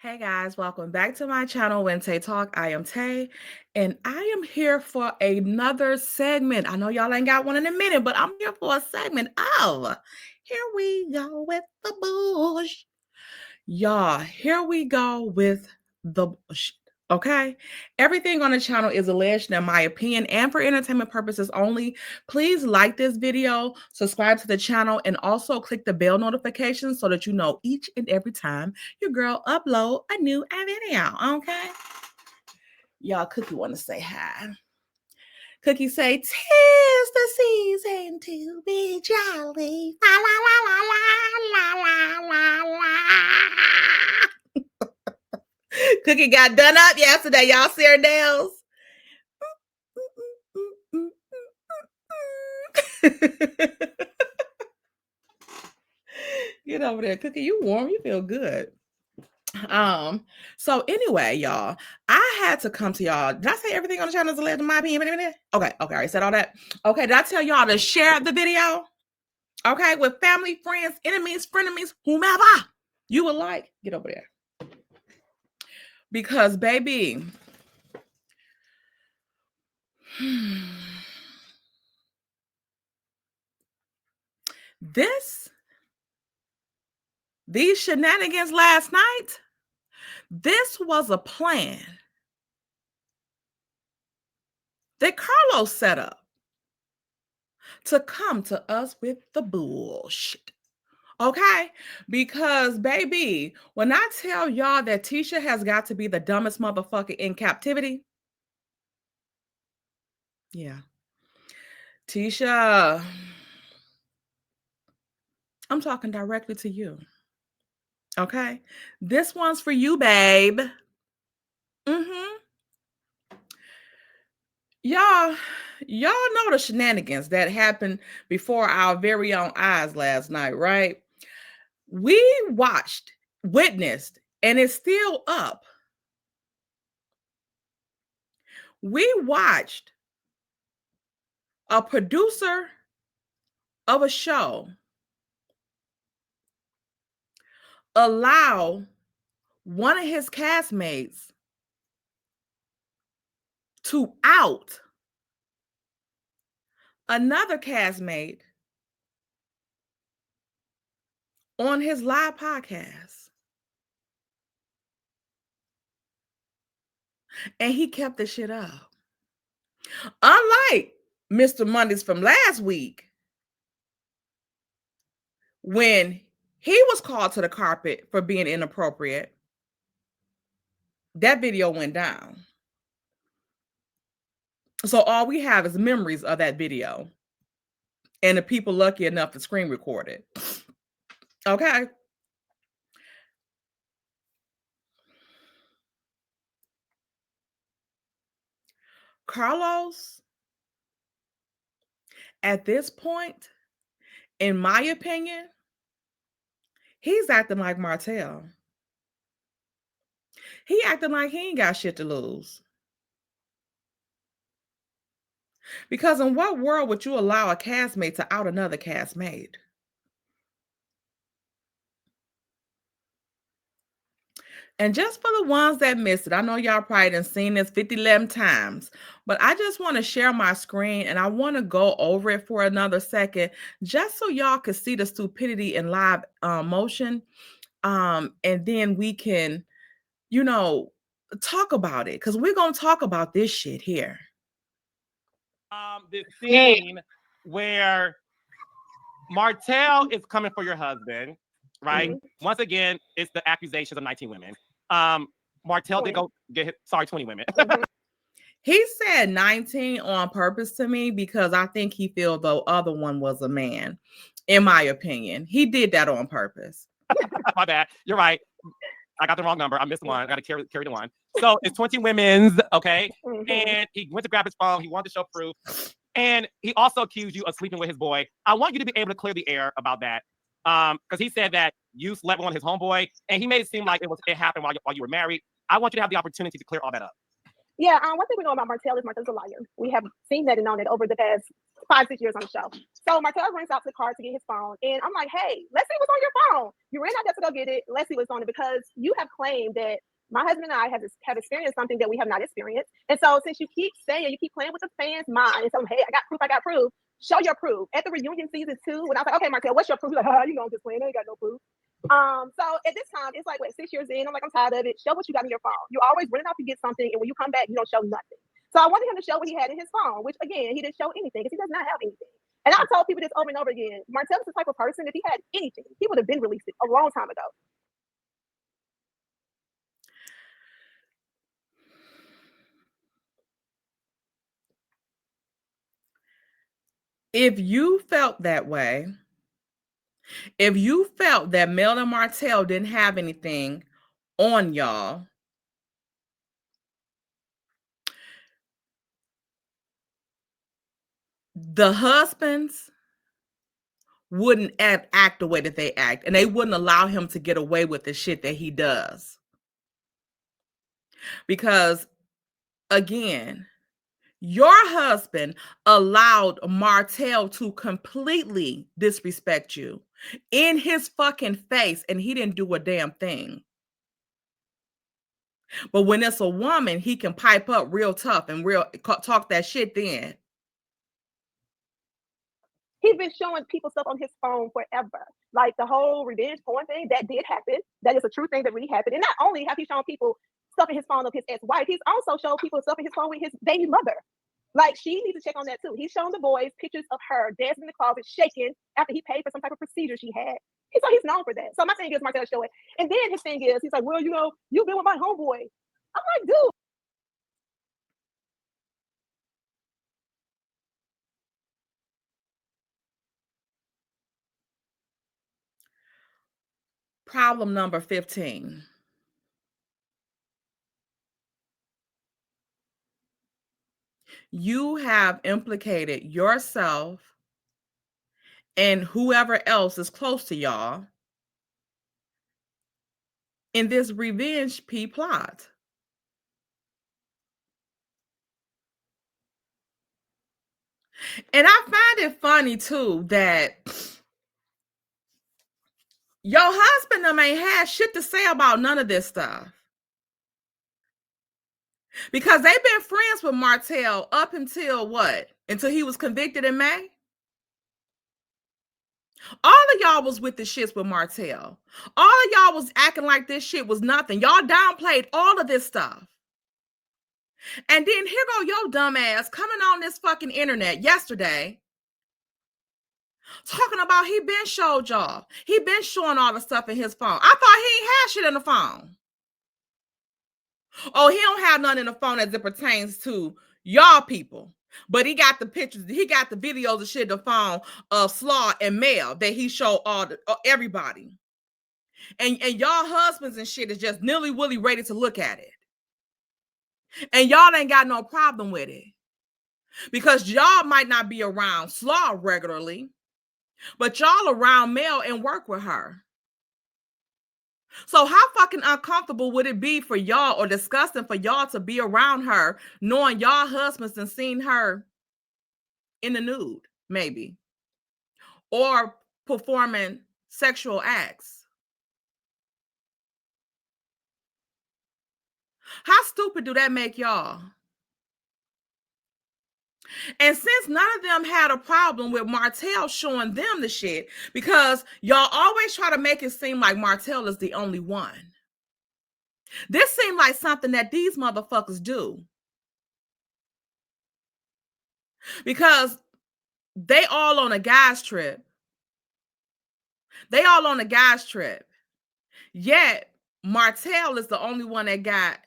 Hey guys, welcome back to my channel, WHENTAYTALK. I am Tay, and I am here for another segment. I know y'all ain't got one in a minute, but I'm here for a segment. Oh, here we go with the bullshit. Y'all, here we go with the bullshit. Okay, everything on the channel is alleged in my opinion and for entertainment purposes only. Please like this video, subscribe to the channel, and also click the bell notification so that you know each and every time your girl upload a new video. Okay, y'all, Cookie want to say hi. Cookie say, "'Tis the season to be jolly. La la la la la la la la." Cookie got done up yesterday. Y'all see her nails? Get over there, Cookie. You warm. You feel good. So anyway, y'all, I had to come to y'all. Did I say everything on the channel is alleged in my opinion? Okay, I already said all that. Okay, did I tell y'all to share the video? Okay, with family, friends, enemies, frenemies, whomever you would like. Get over there. Because, baby, these shenanigans last night, this was a plan that Carlos set up to come to us with the bullshit. Okay? Because, baby, when I tell y'all that Tisha has got to be the dumbest motherfucker in captivity, yeah. Tisha, I'm talking directly to you. Okay? This one's for you, babe. Y'all know the shenanigans that happened before our very own eyes last night, right? We watched, witnessed, and it's still up. We watched a producer of a show allow one of his castmates to out another castmate on his live podcast. And he kept the shit up. Unlike Mr. Mondays from last week, when he was called to the carpet for being inappropriate, that video went down. So all we have is memories of that video and the people lucky enough to screen record it. Okay. Carlos, at this point, in my opinion, he's acting like Martel. He acting like he ain't got shit to lose. Because in what world would you allow a castmate to out another castmate? And just for the ones that missed it, I know y'all probably done seen this 11 times, but I just want to share my screen and I want to go over it for another second, just so y'all could see the stupidity in live motion. And then we can, talk about it, because we're going to talk about this shit here. This scene where Martel is coming for your husband, right? Once again, it's the accusations of 19 women. Martel did go get 20 women. He said 19 on purpose to me because I think he feels the other one was a man, in my opinion. He did that on purpose. My bad. You're right. I got the wrong number. I missed one. I got to carry the one. So it's 20 women's, okay? And he went to grab his phone. He wanted to show proof. And he also accused you of sleeping with his boy. I want you to be able to clear the air about that. Because he said that you slept on his homeboy, and he made it seem like it happened while you were married. I want you to have the opportunity to clear all that up. Yeah, one thing we know about Martel is Martel's a liar. We have seen that and known it over the past 5, 6 years on the show. So Martel runs out to the car to get his phone, and I'm like, hey, let's see what's on your phone. You ran out there to go get it. Let's see what's on it, because you have claimed that my husband and I have experienced something that we have not experienced. And so since you keep saying, you keep playing with the fans' mind and saying, hey, I got proof, show your proof. At the reunion season 2, when I was like, okay, Martel, what's your proof? He's like, you know, I'm just playing. I ain't got no proof. So at this time, it's like, what, 6 years in, I'm like, I'm tired of it. Show what you got in your phone. You're always running out to get something, and when you come back, you don't show nothing. So I wanted him to show what he had in his phone, which again, he didn't show anything because he does not have anything. And I've told people this over and over again. Martel's the type of person, if he had anything, he would have been released a long time ago. If you felt that way, if you felt that Mel and Martel didn't have anything on y'all, the husbands wouldn't act the way that they act, and they wouldn't allow him to get away with the shit that he does. Because, again, your husband allowed Martel to completely disrespect you in his fucking face, and he didn't do a damn thing. But when it's a woman, he can pipe up real tough and real talk that shit then. He's been showing people stuff on his phone forever. Like the whole revenge porn thing, that did happen. That is a true thing that really happened. And not only have he shown people stuff in his phone of his ex-wife, he's also shown people stuff in his phone with his baby mother. Like, she needs to check on that too. He's shown the boys pictures of her dancing in the closet, shaking after he paid for some type of procedure she had. So he's known for that. So my thing is, Martel, show it. And then his thing is, he's like, well, you know, you've been with my homeboy. I'm like, dude. Problem number 15. You have implicated yourself and whoever else is close to y'all in this revenge P plot. And I find it funny too that your husband ain't had shit to say about none of this stuff. Because they've been friends with Martel up until what? Until he was convicted in May? All of y'all was with the shits with Martel. All of y'all was acting like this shit was nothing. Y'all downplayed all of this stuff. And then here go your dumb ass coming on this fucking internet yesterday talking about he been showed y'all. He been showing all the stuff in his phone. I thought he ain't had shit in the phone. Oh, he don't have nothing in the phone as it pertains to y'all people. But he got the pictures, he got the videos of shit in the phone of Slaw and Mel that he showed everybody. And y'all husbands and shit is just nilly-willy ready to look at it. And y'all ain't got no problem with it. Because y'all might not be around Slaw regularly, but y'all around Mel and work with her. So how fucking uncomfortable would it be for y'all, or disgusting for y'all, to be around her knowing y'all husbands and seen her in the nude, maybe, or performing sexual acts? How stupid do that make y'all? And since none of them had a problem with Martel showing them the shit, because y'all always try to make it seem like Martel is the only one. This seemed like something that these motherfuckers do. Because they all on a guy's trip. They all on a guy's trip. Yet Martel is the only one that got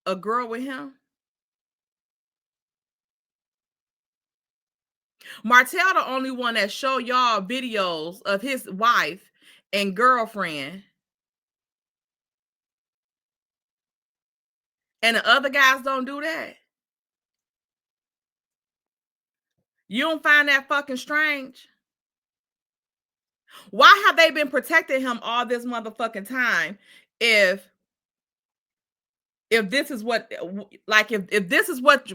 a girl with him. Martel the only one that show y'all videos of his wife and girlfriend. And the other guys don't do that. You don't find that fucking strange? Why have they been protecting him all this motherfucking time if if this is what, like, if this is what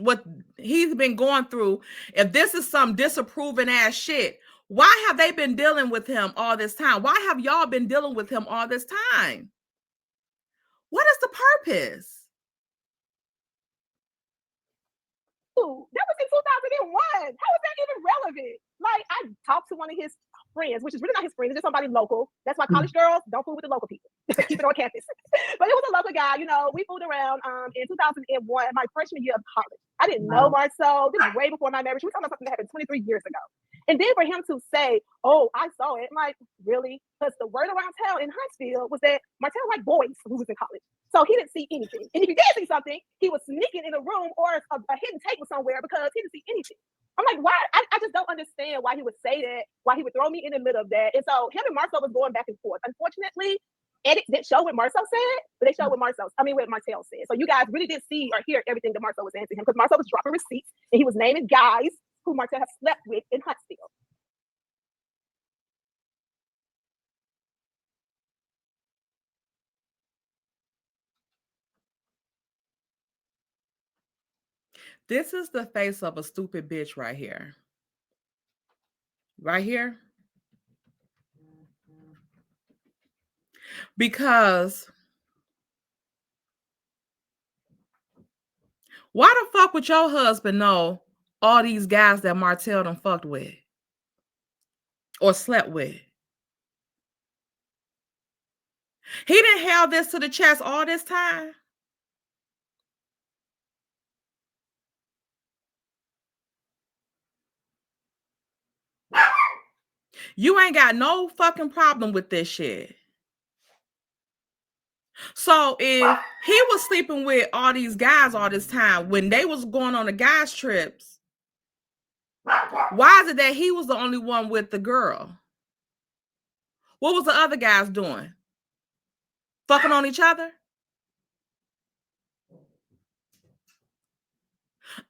he's been going through, if this is some disapproving ass shit, why have they been dealing with him all this time? Why have y'all been dealing with him all this time? What is the purpose? Ooh, that was in 2001. How is that even relevant? Like, I talked to one of his friends, which is really not his friend, it's just somebody local. That's why college girls don't fool with the local people. Keep it on campus. But it was a local guy, you know, we fooled around in 2001, my freshman year of college. I didn't know Marcel. This was way before my marriage. We were talking about something that happened 23 years ago. And then for him to say, oh, I saw it, I'm like, really? Because the word around town in Huntsville was that Martel liked boys who was in college. So he didn't see anything. And if he did see something, he was sneaking in a room or a hidden table somewhere because he didn't see anything. I'm like, why? I just don't understand why he would say that, why he would throw me in the middle of that. And so him and Marcel was going back and forth. Unfortunately, edits didn't show what Marcel said, but they showed what Martel said. So you guys really did see or hear everything that Marcel was saying to him, because Marcel was dropping receipts and he was naming guys who Martel had slept with in Huntsville. This is the face of a stupid bitch right here. Right here. Because why the fuck would your husband know all these guys that Martel done fucked with or slept with? He didn't held this to the chest all this time. You ain't got no fucking problem with this shit. So if he was sleeping with all these guys all this time, when they was going on the guys trips, why is it that he was the only one with the girl? What was the other guys doing? Fucking on each other?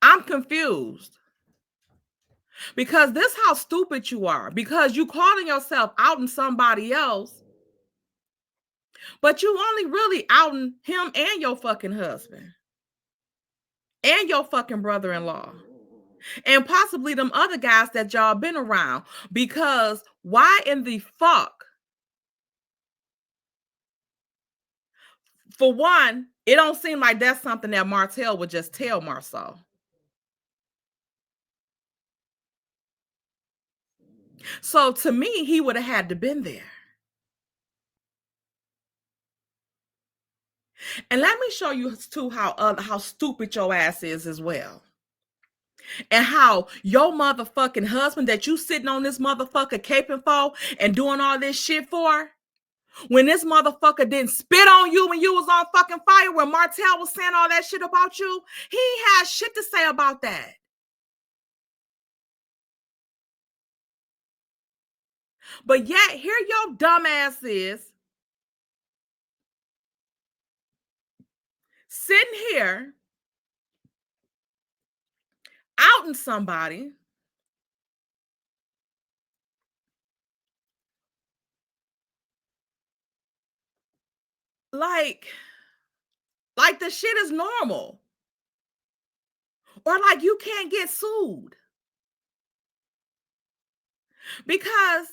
I'm confused. Because this how stupid you are. Because you calling yourself outing somebody else, but you only really outing him and your fucking husband. And your fucking brother-in-law. And possibly them other guys that y'all been around. Because why in the fuck? For one, it don't seem like that's something that Martel would just tell Marcel. So to me, he would have had to been there. And let me show you too how stupid your ass is as well. And how your motherfucking husband that you sitting on this motherfucker caping for and doing all this shit for, when this motherfucker didn't spit on you when you was on fucking fire, when Martel was saying all that shit about you, he has shit to say about that. But yet, here your dumb ass is sitting here outing somebody like the shit is normal. Or like you can't get sued. Because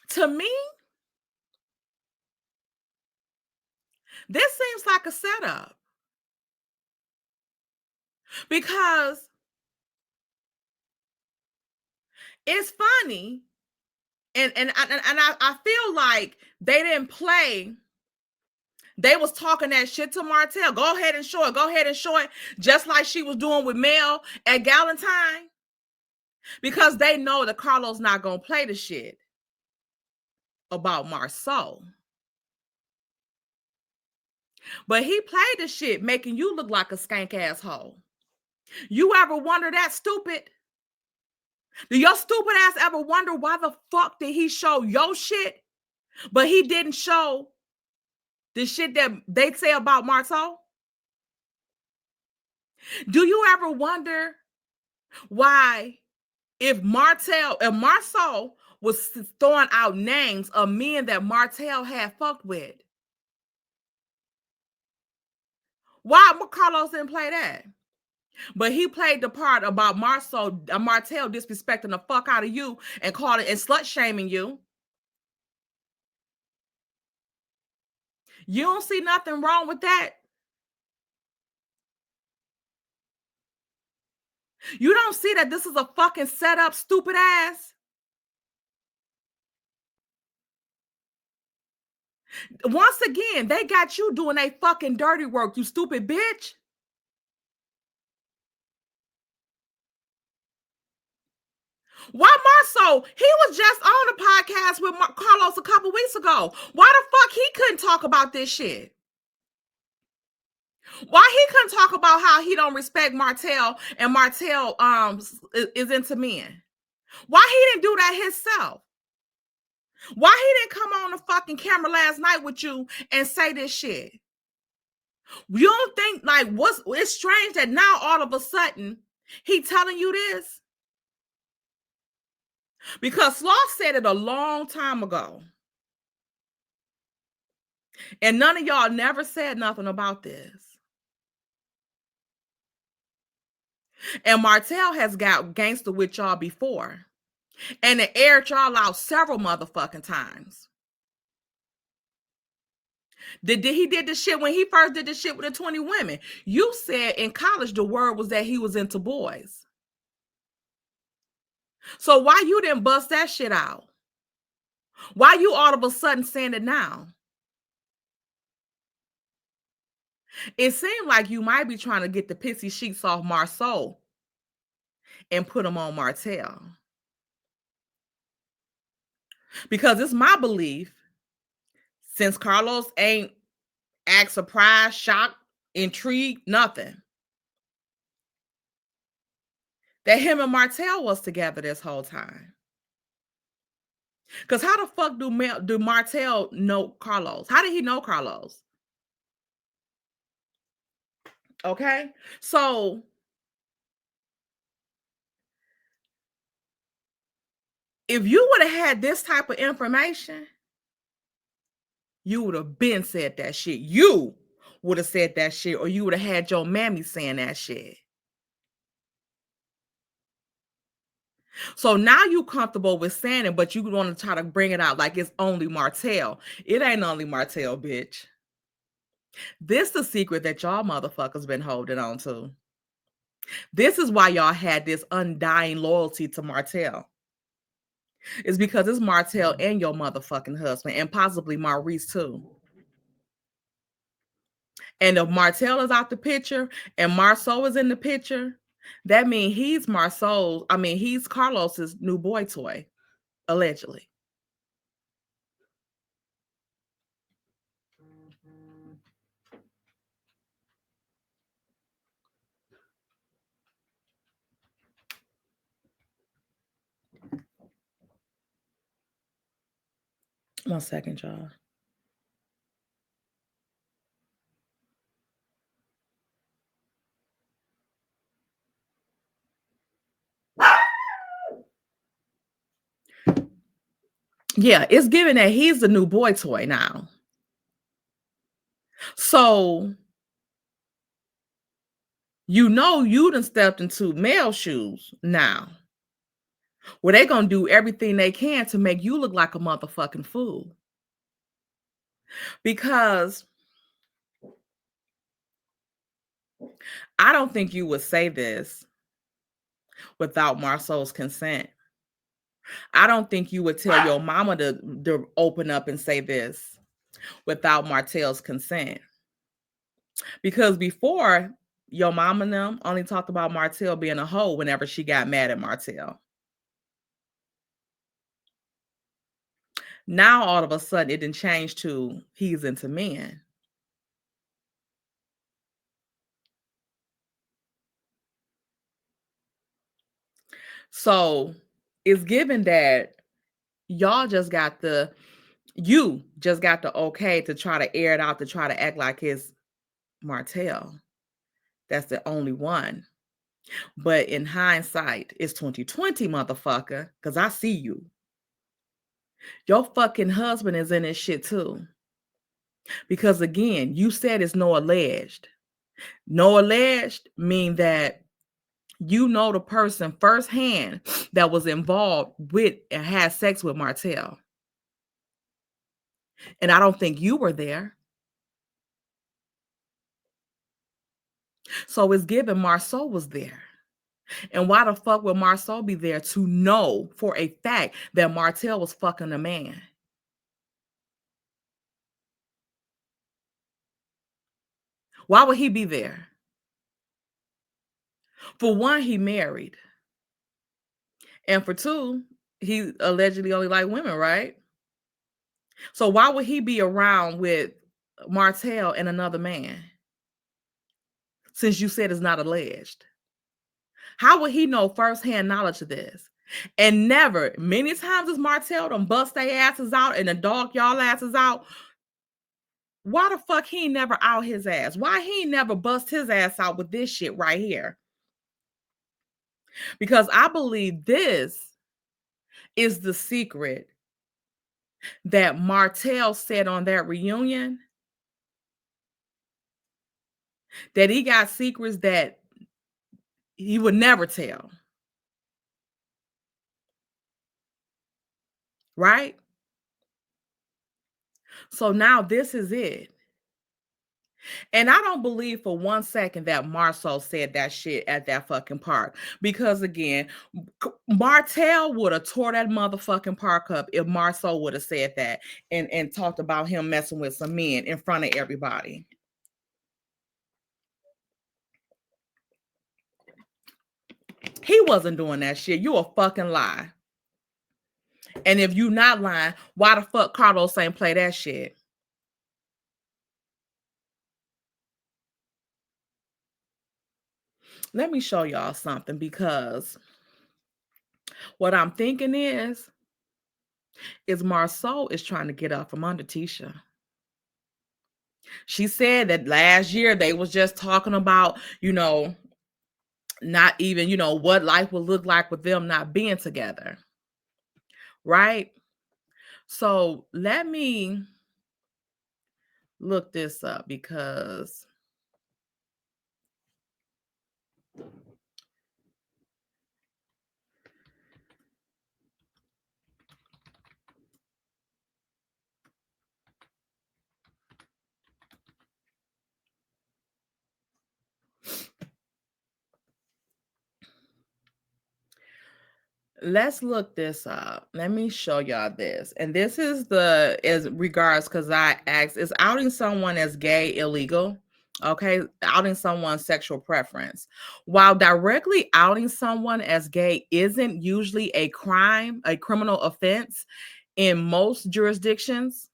to me, this seems like a setup. Because it's funny, and I feel like they didn't play. They was talking that shit to Martel. Go ahead and show it. Go ahead and show it. Just like she was doing with Mel at Galentine. Because they know that Carlos not going to play the shit about Marceau. But he played the shit making you look like a skank asshole. You ever wonder that, stupid? Do your stupid ass ever wonder why the fuck did he show your shit, but he didn't show the shit that they say about Marceau? Do you ever wonder why if Marceau was throwing out names of men that Martel had fucked with, Why Carlos didn't play that? But he played the part about Martel disrespecting the fuck out of you and calling and slut shaming you. You don't see nothing wrong with that? You don't see that this is a fucking setup, stupid ass? Once again, they got you doing a fucking dirty work, you stupid bitch. Why Marceau? He was just on the podcast with Carlos a couple weeks ago. Why the fuck he couldn't talk about this shit? Why he couldn't talk about how he don't respect Martel and Martel is into men? Why he didn't do that himself? Why he didn't come on the fucking camera last night with you and say this shit? You don't think like it's strange that now all of a sudden he telling you this? Because Sloth said it a long time ago. And none of y'all never said nothing about this. And Martel has got gangster with y'all before. And it aired y'all out several motherfucking times. He did the shit when he first did the shit with the 20 women. You said in college the word was that he was into boys. So why you didn't bust that shit out? Why you all of a sudden saying it now? It seemed like you might be trying to get the pissy sheets off Marceau and put them on Martel. Because it's my belief, since Carlos ain't act surprised, shocked, intrigued, nothing, that him and Martel was together this whole time. Because how the fuck do Martel know Carlos? How did he know Carlos? Okay, so if you would have had this type of information, you would have been said that shit. You would have said that shit, or you would have had your mammy saying that shit. So now you comfortable with saying it, but you want to try to bring it out like it's only Martel. It ain't only Martel, bitch. This the secret that y'all motherfuckers been holding on to. This is why y'all had this undying loyalty to Martel. It's because it's Martel and your motherfucking husband, and possibly Maurice too. And if Martel is out the picture and Marceau is in the picture, that means he's Carlos's new boy toy, allegedly. One second, y'all. Yeah, it's given that he's the new boy toy now. So, you done stepped into male shoes now, where they gonna do everything they can to make you look like a motherfucking fool. Because I don't think you would say this without Marceau's consent. I don't think you would tell your mama to open up and say this without Martel's consent. Because before, your mama and them only talked about Martel being a hoe whenever she got mad at Martel. Now, all of a sudden, it didn't change to he's into men. So, it's given that y'all just got the okay to try to air it out, to try to act like it's Martel. That's the only one. But in hindsight, it's 2020, motherfucker, because I see you. Your fucking husband is in this shit too. Because again, you said it's no alleged. No alleged mean that you know the person firsthand that was involved with and had sex with Martel. And I don't think you were there. So it's given Marceau was there. And why the fuck would Marceau be there to know for a fact that Martel was fucking a man? Why would he be there? For one, he married. And for two, he allegedly only liked women, right? So why would he be around with Martel and another man? Since you said it's not alleged. How would he know firsthand knowledge of this? And never, many times as Martel them bust their asses out and the dog y'all asses out. Why the fuck he ain't never out his ass? Why he ain't never bust his ass out with this shit right here? Because I believe this is the secret that Martel said on that reunion, that he got secrets that he would never tell. Right? So now this is it. And I don't believe for 1 second that Marceau said that shit at that fucking park. Because again, Martel would have tore that motherfucking park up if Marceau would have said that and talked about him messing with some men in front of everybody. He wasn't doing that shit. You a fucking lie. And if you not lying, why the fuck Carlos ain't play that shit? Let me show y'all something, because what I'm thinking is Marceau is trying to get up from under Tisha. She said that last year they was just talking about, not even, what life would look like with them not being together. Right? So let me look this up, because let's look this up. Let me show y'all this. And this is as regards, because I asked, is outing someone as gay illegal? Okay, outing someone's sexual preference. While directly outing someone as gay isn't usually a crime, a criminal offense in most jurisdictions,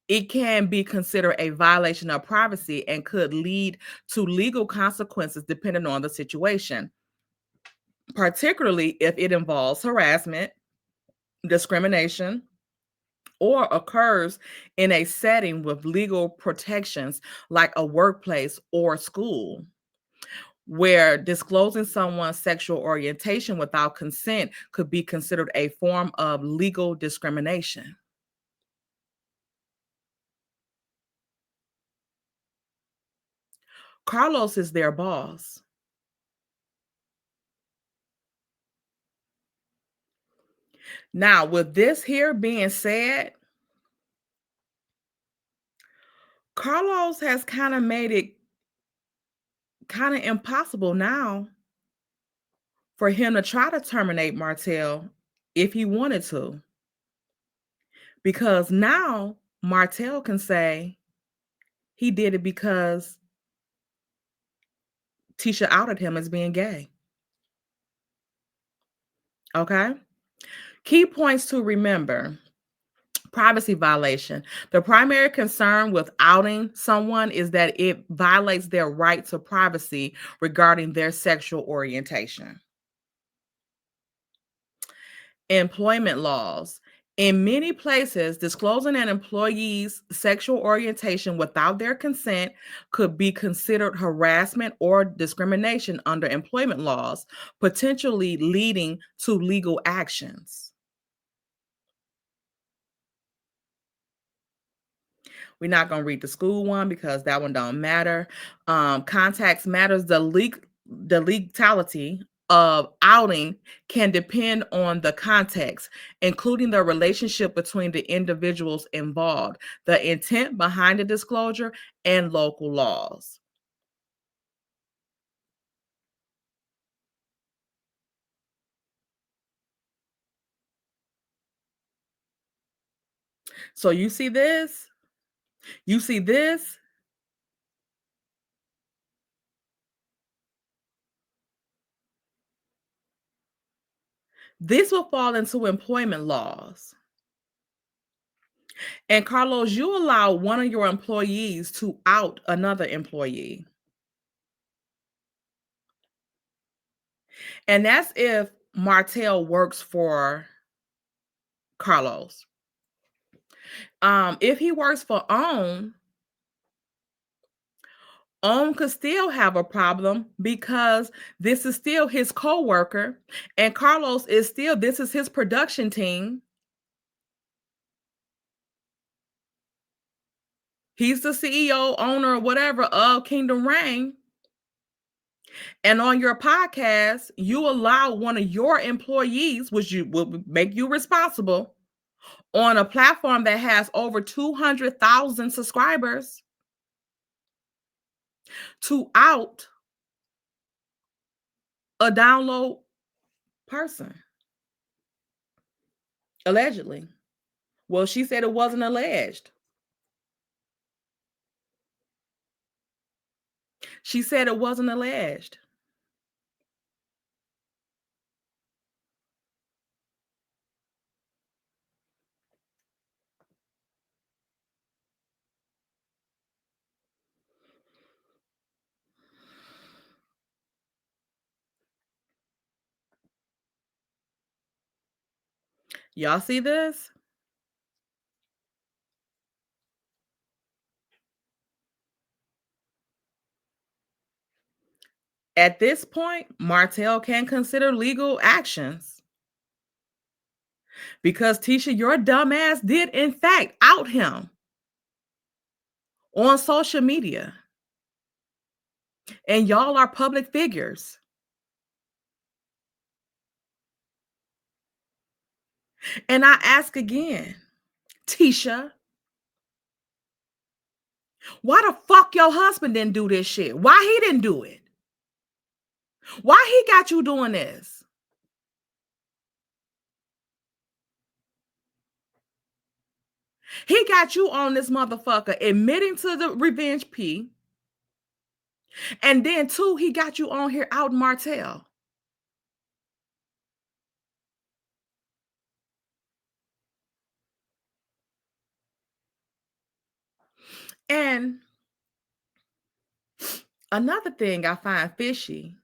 it can be considered a violation of privacy and could lead to legal consequences depending on the situation, particularly if it involves harassment, discrimination, or occurs in a setting with legal protections like a workplace or school, where disclosing someone's sexual orientation without consent could be considered a form of legal discrimination. Carlos is their boss. Now, with this here being said, Carlos has kind of made it kind of impossible now for him to try to terminate Martel if he wanted to. Because now Martel can say he did it because Tisha outed him as being gay. Okay? Key points to remember. Privacy violation. The primary concern with outing someone is that it violates their right to privacy regarding their sexual orientation. Employment laws. In many places, disclosing an employee's sexual orientation without their consent could be considered harassment or discrimination under employment laws, potentially leading to legal actions. We're not going to read the school one because that one don't matter. Context matters. The legality of outing can depend on the context, including the relationship between the individuals involved, the intent behind the disclosure, and local laws. So you see this? You see this? This will fall into employment laws. And Carlos, you allow one of your employees to out another employee. And that's if Martel works for Carlos. If he works for OWN could still have a problem because this is still his co-worker, and Carlos is still, this is his production team. He's the CEO, owner, or whatever of Kingdom Reign. And on your podcast, you allow one of your employees, which you will make you responsible, on a platform that has over 200,000 subscribers, to out a download person. Allegedly. Well, she said it wasn't alleged. She said it wasn't alleged. Y'all see this? At this point, Martel can consider legal actions. Because Tisha, your dumbass did in fact out him on social media. And y'all are public figures. And I ask again, Tisha, why the fuck your husband didn't do this shit? Why he didn't do it? Why he got you doing this? He got you on this motherfucker admitting to the revenge P. And then two, he got you on here out Martel. And another thing I find fishy,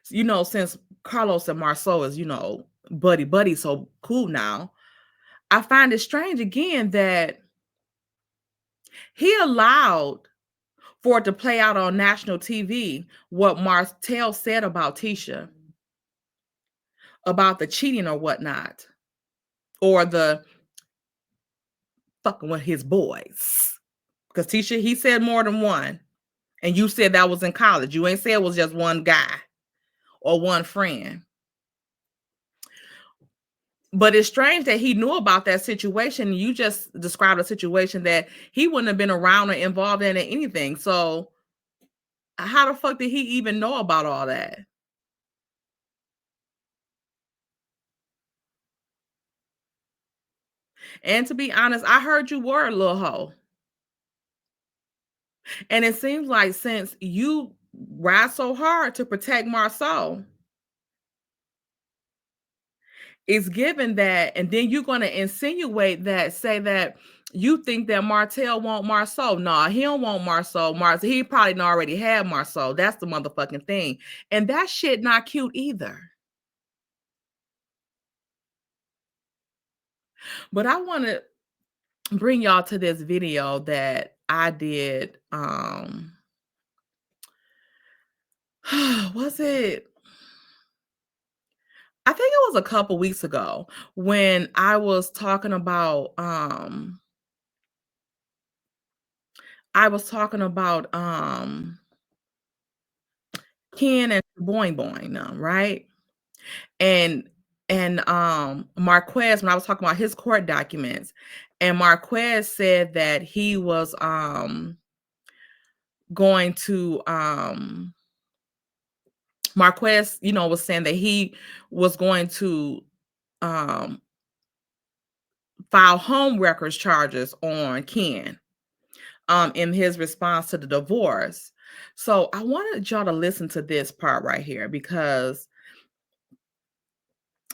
since Carlos and Marceau is, buddy, so cool now, I find it strange again that he allowed for it to play out on national TV what Martel said about Tisha, about the cheating or whatnot, or the fucking with his boys. Because Tisha, he said more than one. And you said that was in college. You ain't said it was just one guy or one friend. But it's strange that he knew about that situation. You just described a situation that he wouldn't have been around or involved in anything. So how the fuck did he even know about all that? And to be honest, I heard you were a little hoe. And it seems like since you ride so hard to protect Marceau, it's given that, and then you're going to insinuate that, say that you think that Martel want Marceau. Nah, he don't want Marceau. He probably already had Marceau. That's the motherfucking thing. And that shit not cute either. But I want to bring y'all to this video that I did. Was it? I think it was a couple weeks ago when I was talking about I was talking about Ken and Boing Boing, right? And Marquez, when I was talking about his court documents, and Marquez said that he was going to Marquez, was saying that he was going to file home records charges on Ken in his response to the divorce. So I wanted y'all to listen to this part right here, because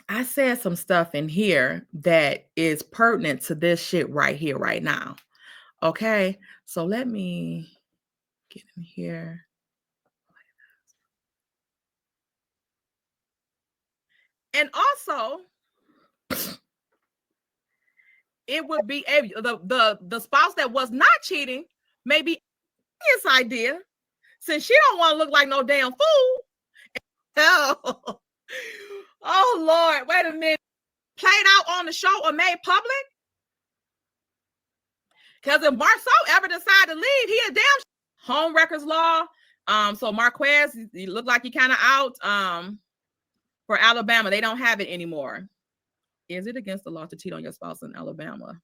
I said some stuff in here that is pertinent to this shit right here, right now. Okay, so let me get in here. And also, it would be the spouse that was not cheating, maybe his idea, since she don't want to look like no damn fool. Oh, oh Lord, wait a minute. Played out on the show or made public? Because if Marceau ever decide to leave, he a damn home records law. So Marquez, he looked like he kind of out for Alabama. They don't have it anymore. Is it against the law to cheat on your spouse in Alabama?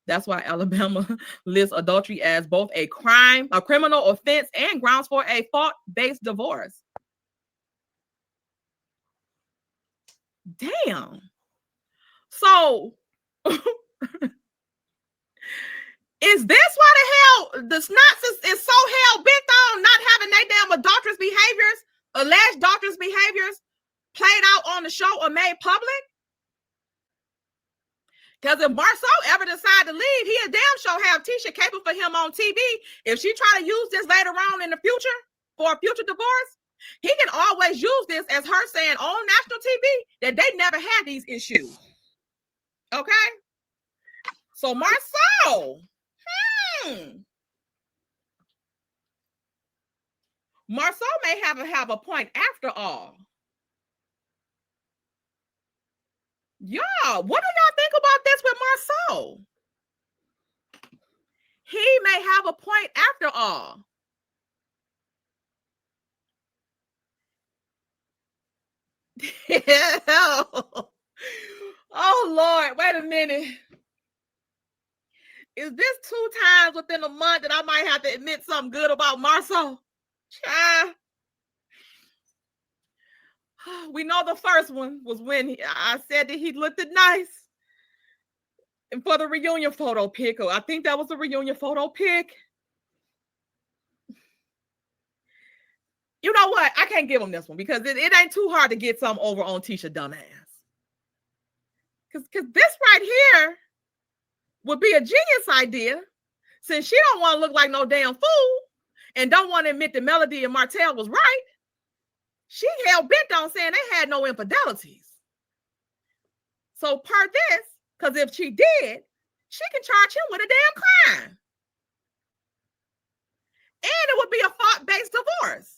That's why Alabama lists adultery as both a crime, a criminal offense, and grounds for a fault-based divorce. Damn. So is this why the hell the synopsis is so hell bent on not having their damn adulterous behaviors, alleged adulterous behaviors, played out on the show or made public? Because if Marceau ever decide to leave, he a damn sure have Tisha capable for him on TV. If she try to use this later on in the future for a future divorce, he can always use this as her saying on national TV that they never had these issues. Okay? So Marceau, Marceau may have a point after all. Y'all, what do y'all think about this with Marceau? He may have a point after all. Oh Lord, wait a minute. Is this 2 times within a month that I might have to admit something good about Marceau? Child. We know the first one was when I said that he looked nice. And for the reunion photo pic, I think that was a reunion photo pic. You know what? I can't give him this one because it ain't too hard to get some over on Tisha dumbass. Because this right here would be a genius idea, since she don't want to look like no damn fool and don't want to admit that Melody and Martel was right. She hell bent on saying they had no infidelities. So per this, because if she did, she can charge him with a damn crime. And it would be a fault-based divorce.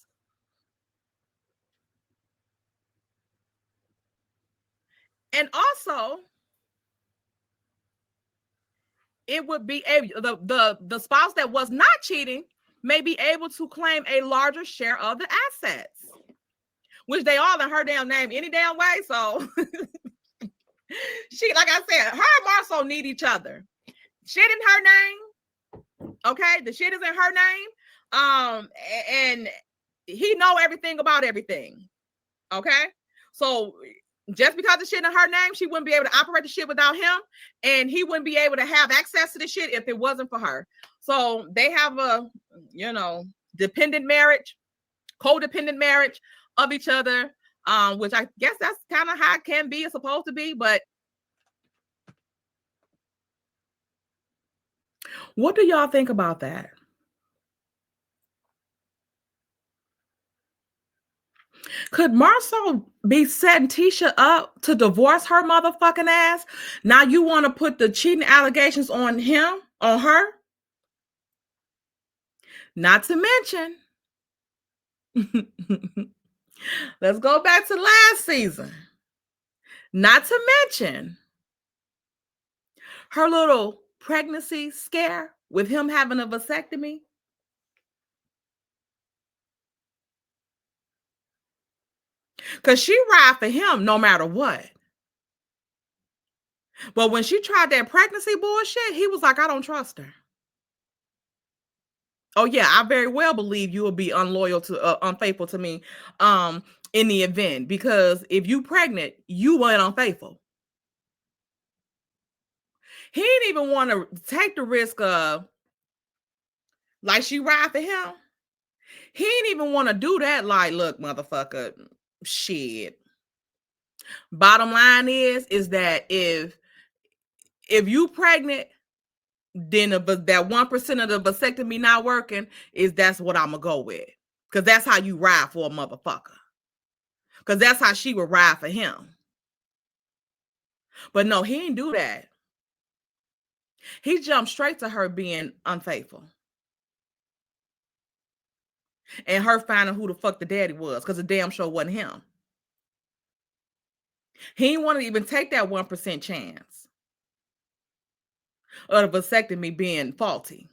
And also, it would be the spouse that was not cheating may be able to claim a larger share of the assets, which they all in her damn name any damn way. So she, like I said, her and Marceau need each other. Shit in her name. Okay, the shit is in her name. And he know everything about everything. Okay, so just because the shit in her name, she wouldn't be able to operate the shit without him, and he wouldn't be able to have access to the shit if it wasn't for her. So they have a, dependent marriage, codependent marriage of each other, which I guess that's kind of how it can be, it's supposed to be. But what do y'all think about that? Could Marceau be setting Tisha up to divorce her motherfucking ass? Now you want to put the cheating allegations on him, on her? Not to mention, let's go back to last season. Not to mention her little pregnancy scare with him having a vasectomy? Because she ride for him no matter what. But when she tried that pregnancy bullshit, he was like, I don't trust her. Oh yeah, I very well believe you will be unfaithful to me in the event, because if you pregnant, you went unfaithful. He didn't even want to take the risk of, like, she ride for him. He didn't even want to do that. Like, look, motherfucker, shit. Bottom line is that if you pregnant, then that 1% of the vasectomy not working, that's what I'm gonna go with. Because that's how you ride for a motherfucker. Because that's how she would ride for him. But no, he didn't do that. He jumped straight to her being unfaithful. And her finding who the fuck the daddy was, because the damn show wasn't him. He didn't want to even take that 1% chance of the vasectomy being faulty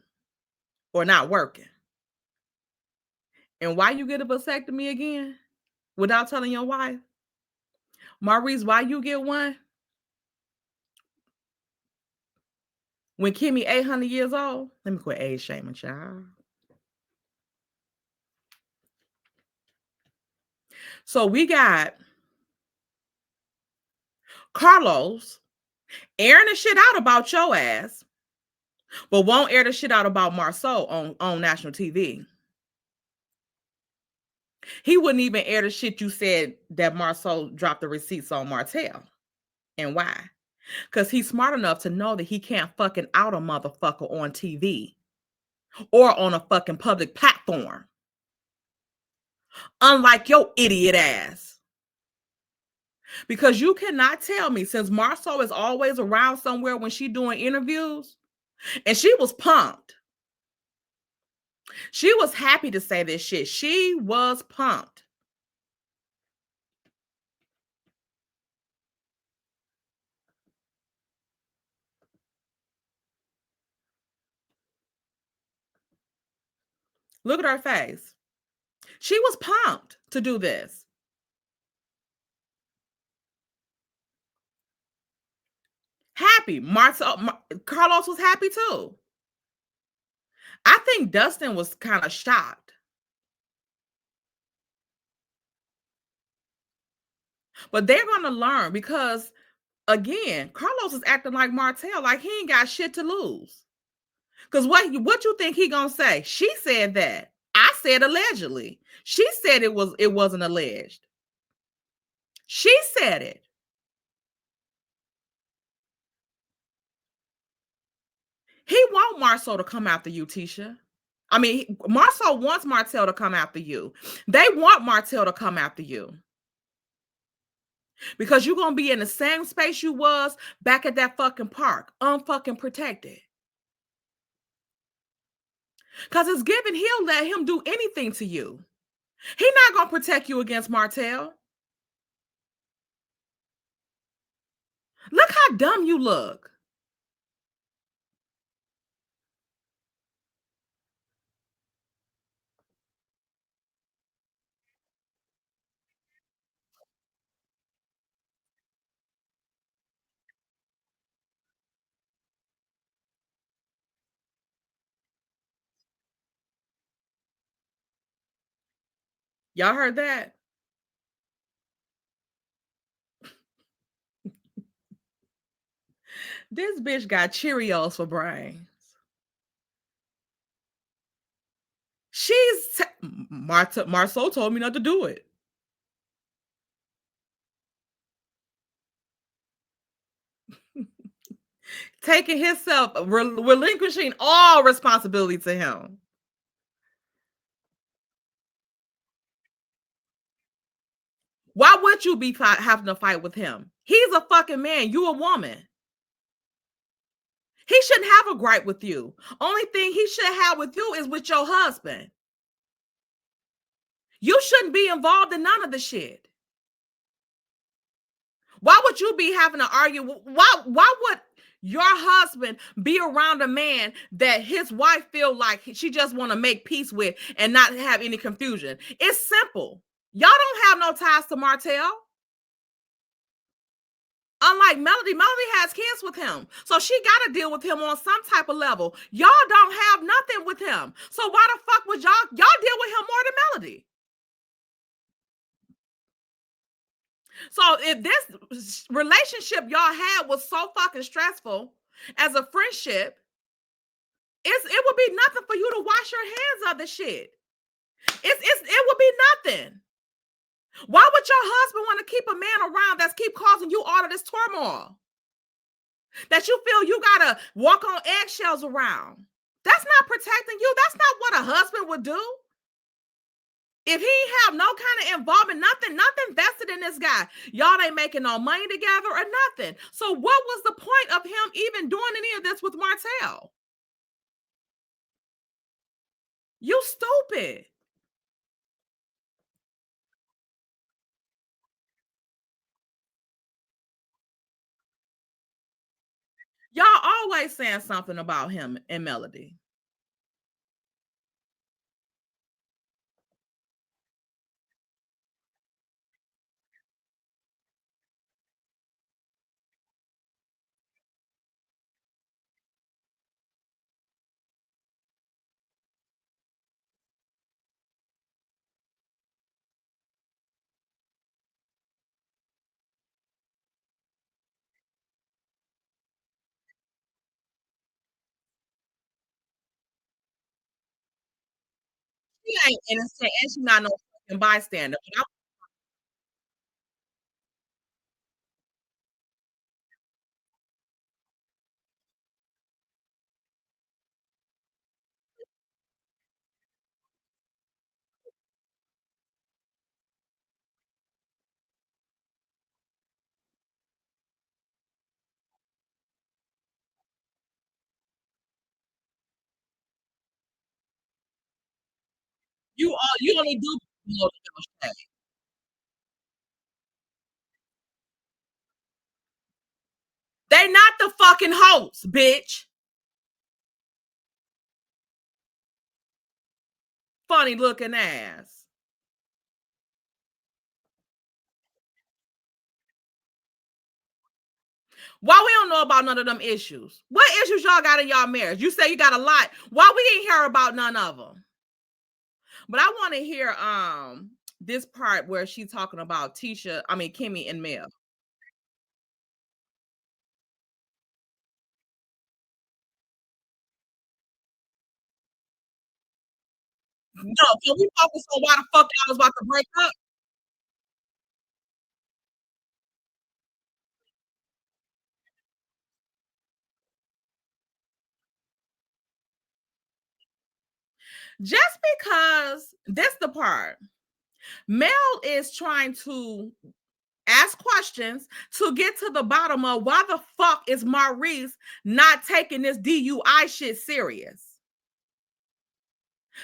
or not working. And why you get a vasectomy again without telling your wife? Maurice, why you get one when Kimmy 800 years old? Let me quit age shaming, child. So we got Carlos airing the shit out about your ass, but won't air the shit out about Marceau on national TV. He wouldn't even air the shit you said that Marceau dropped the receipts on Martel. And why? Because he's smart enough to know that he can't fucking out a motherfucker on TV or on a fucking public platform. Unlike your idiot ass. Because you cannot tell me, since Marceau is always around somewhere when she doing interviews, and she was pumped. She was happy to say this shit. She was pumped. Look at her face. She was pumped to do this. Happy. Carlos was happy too. I think Dustin was kind of shocked. But they're going to learn, because, again, Carlos is acting like Martel, like he ain't got shit to lose. Because what you think he going to say? She said that. I said allegedly. She said it wasn't alleged. She said it. He want Marceau to come after you, Tisha. I mean, Marceau wants Martel to come after you. They want Martel to come after you. Because you're going to be in the same space you was back at that fucking park, unfucking protected. Because it's given he'll let him do anything to you. He's not going to protect you against Martel. Look how dumb you look. Y'all heard that? This bitch got Cheerios for brains. Marceau told me not to do it. Taking himself, relinquishing all responsibility to him. Why would you be having to fight with him? He's a fucking man. You a woman. He shouldn't have a gripe with you. Only thing he should have with you is with your husband. You shouldn't be involved in none of the shit. Why would you be having to argue? Why would your husband be around a man that his wife feel like she just want to make peace with and not have any confusion? It's simple. Y'all don't have no ties to Martel. Unlike Melody, Melody has kids with him. So she got to deal with him on some type of level. Y'all don't have nothing with him. So why the fuck would y'all deal with him more than Melody? So if this relationship y'all had was so fucking stressful as a friendship, it would be nothing for you to wash your hands of the shit. It would be nothing. Why would your husband want to keep a man around that's keep causing you all of this turmoil? That you feel you gotta walk on eggshells around. That's not protecting you. That's not what a husband would do. If he have no kind of involvement, nothing vested in this guy, y'all ain't making no money together or nothing. So what was the point of him even doing any of this with Martel? You stupid. Y'all always saying something about him and Melody. She ain't innocent and she's not no fucking bystander. You only do know the shit. They not the fucking hosts, bitch. Funny looking ass. Why we don't know about none of them issues? What issues y'all got in y'all marriage? You say you got a lot. Why we ain't hear about none of them? But I want to hear this part where she's talking about Kimmy and Mel. No, can we focus on why the fuck I was about to break up? Just because this the part. Mel is trying to ask questions to get to the bottom of why the fuck is Maurice not taking this DUI shit serious.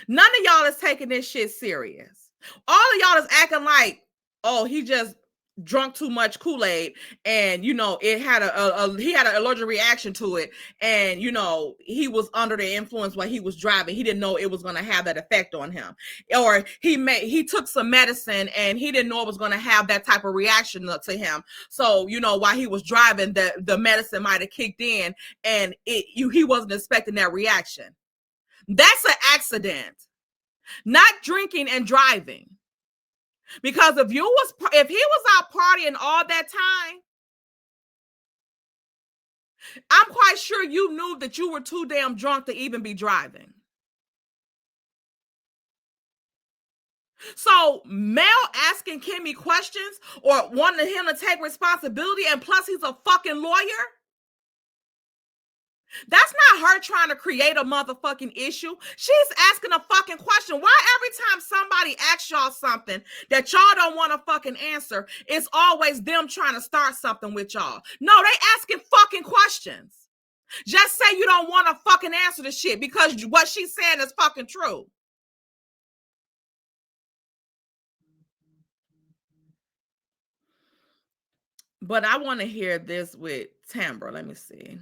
None of y'all is taking this shit serious. All of y'all is acting like, oh, he just drunk too much Kool-Aid and it had he had an allergic reaction to it, and he was under the influence while he was driving. He didn't know it was going to have that effect on him, or he took some medicine and he didn't know it was going to have that type of reaction to him. So while he was driving, the medicine might have kicked in and he wasn't expecting that reaction. That's an accident, not drinking and driving. Because if he was out partying all that time, I'm quite sure you knew that you were too damn drunk to even be driving. So Mel asking Kimmy questions or wanting him to take responsibility, and plus he's a fucking lawyer. That's not her trying to create a motherfucking issue. She's asking a fucking question. Why every time somebody asks y'all something that y'all don't want to fucking answer, it's always them trying to start something with y'all? No, they asking fucking questions. Just say you don't want to fucking answer the shit because what she's saying is fucking true. But I want to hear this with Tambra. Let me see.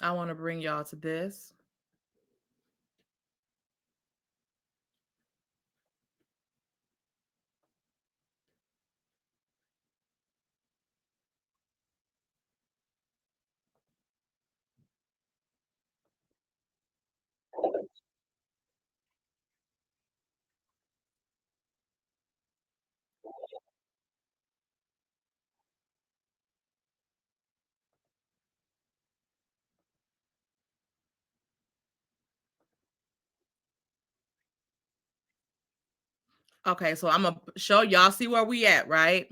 I want to bring y'all to this. Okay, so I'm gonna show y'all, see where we at, right?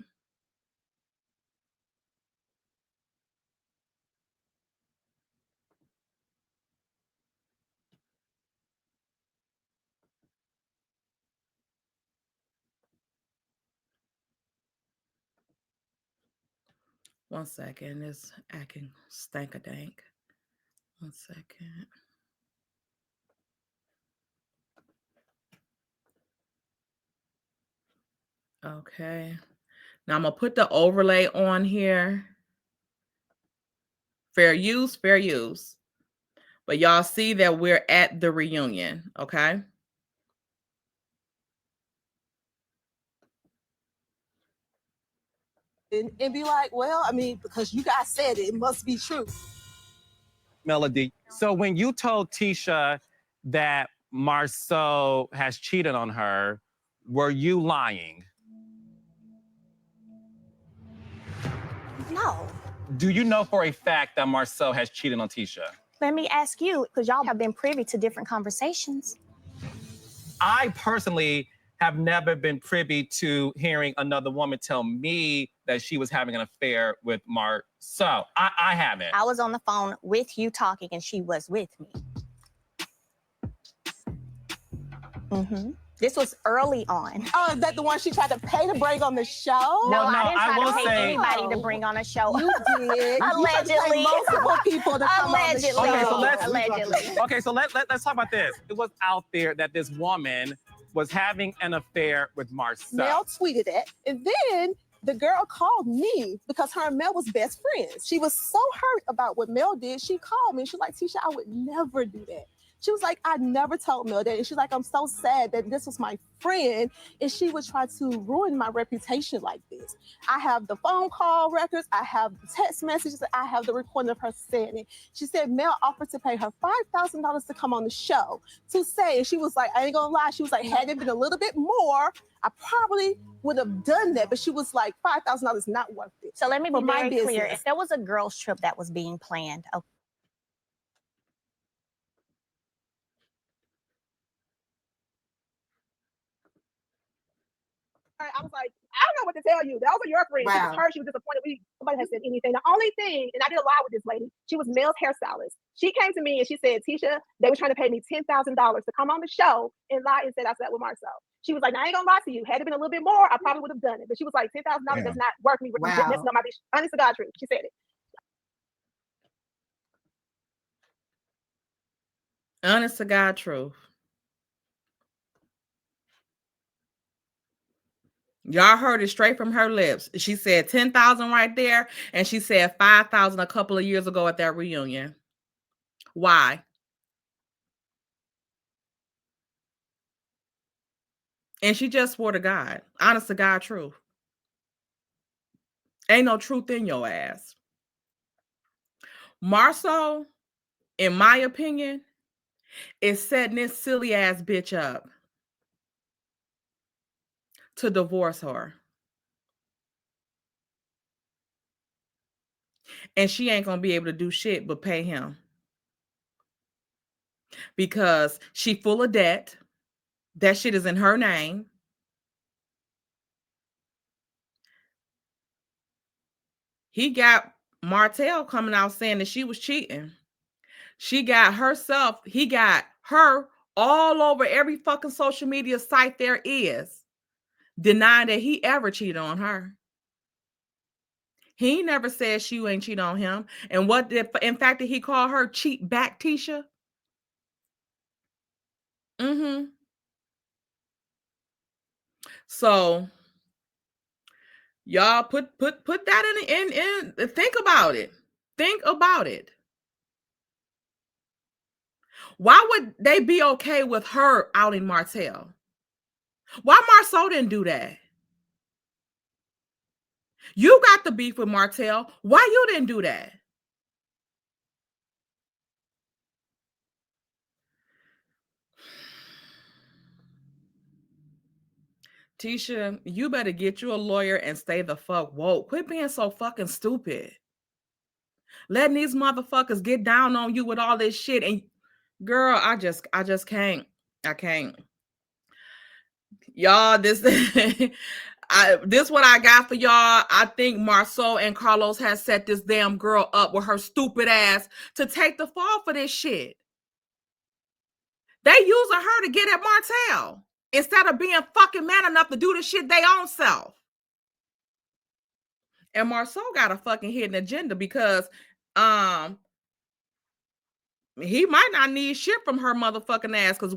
One second, it's acting stank-a-dank. One second. Okay. Now I'm gonna put the overlay on here. Fair use, fair use. But y'all see that we're at the reunion, okay? And be like, well, I mean, because you guys said it must be true. Melody. So when you told Tisha that Marceau has cheated on her, were you lying? No. Do you know for a fact that Marceau has cheated on Tisha? Let me ask you, because y'all have been privy to different conversations. I personally have never been privy to hearing another woman tell me that she was having an affair with Marceau. I haven't. I was on the phone with you talking, and she was with me. This was early on. Oh, is that the one she tried to pay to bring on the show? No, Well, no, I didn't I try will to pay say- anybody to bring on a show. You did. Allegedly. You tried to pay multiple people to come on the show. Okay, so let's- Allegedly. Okay, so let's talk about this. It was out there that this woman was having an affair with Marceau. Mel tweeted it, and then the girl called me because her and Mel was best friends. She was so hurt about what Mel did. She called me. She's like, Tisha, I would never do that. She was like, I never told Mel that. And she's like, I'm so sad that this was my friend and she would try to ruin my reputation like this. I have the phone call records. I have the text messages. I have the recording of her saying it. She said Mel offered to pay her $5,000 to come on the show to say, and she was like, I ain't gonna lie. She was like, had it been a little bit more, I probably would have done that. But she was like, $5,000 not worth it. So let me be For my very clear. business. If there was a girls' trip that was being planned, okay, I was like, I don't know what to tell you. Those are your friends. Wow. She was hurt. She was disappointed. Nobody has said anything. The only thing, and I did a lie with this lady, she was Mel's hairstylist. She came to me and she said, Tisha, they were trying to pay me $10,000 to come on the show and lie and said I slept with Marceau. She was like, I ain't gonna lie to you. Had it been a little bit more, I probably would have done it. But she was like, $10,000 does not worth me messing up my bitch. Honest to God truth. She said it. Honest to God truth. Y'all heard it straight from her lips. She said 10,000 right there, and she said 5,000 a couple of years ago at that reunion. Why? And she just swore to God. Honest to God truth. Ain't no truth in your ass. Marceau, in my opinion, is setting this silly ass bitch up to divorce her. And she ain't gonna be able to do shit but pay him. Because she full of debt. That shit is in her name. He got Martel coming out saying that she was cheating. She got herself, he got her all over every fucking social media site there is, denying that he ever cheated on her. He never said she ain't cheat on him. And what did, in fact, did he call her cheat back, Tisha? So y'all put that in think about it. Think about it. Why would they be okay with her outing Martel? Why Marceau didn't do that? You got the beef with Martel. Why you didn't do that? Tisha, you better get you a lawyer and stay the fuck woke. Quit being so fucking stupid. Letting these motherfuckers get down on you with all this shit. And girl, I just can't. I can't. Y'all, this this what I got for y'all. I think Marceau and Carlos has set this damn girl up with her stupid ass to take the fall for this shit. They using her to get at Martel instead of being fucking man enough to do the shit they own self. And Marceau got a fucking hidden agenda because he might not need shit from her motherfucking ass because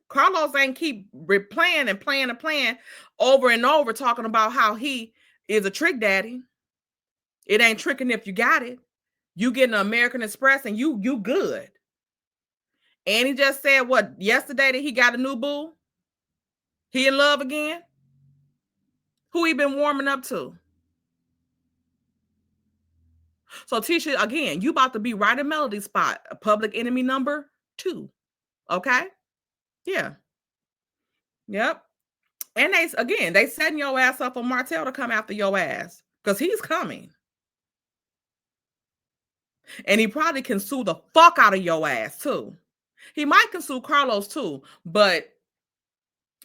Carlos ain't keep replaying and playing over and over talking about how he is a trick daddy. It ain't tricking if you got it. You get an American Express and you good. And he just said what yesterday that he got a new boo? He in love again? Who he been warming up to? So Tisha, again, you about to be right in Melody spot, public enemy number 2. Okay? Yeah. Yep. And they setting your ass up for Martel to come after your ass because he's coming. And he probably can sue the fuck out of your ass too. He might can sue Carlos too, but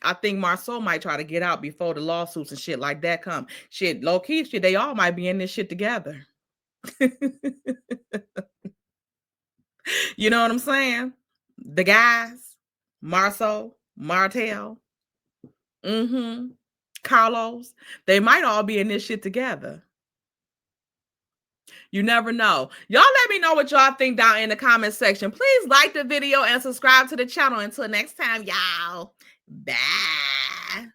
I think Marceau might try to get out before the lawsuits and shit like that come. Shit, low key shit, they all might be in this shit together. You know what I'm saying? The guys, Marceau, Martel, Carlos, they might all be in this shit together. You never know. Y'all let me know what y'all think down in the comment section. Please like the video and subscribe to the channel. Until next time, y'all. Bye.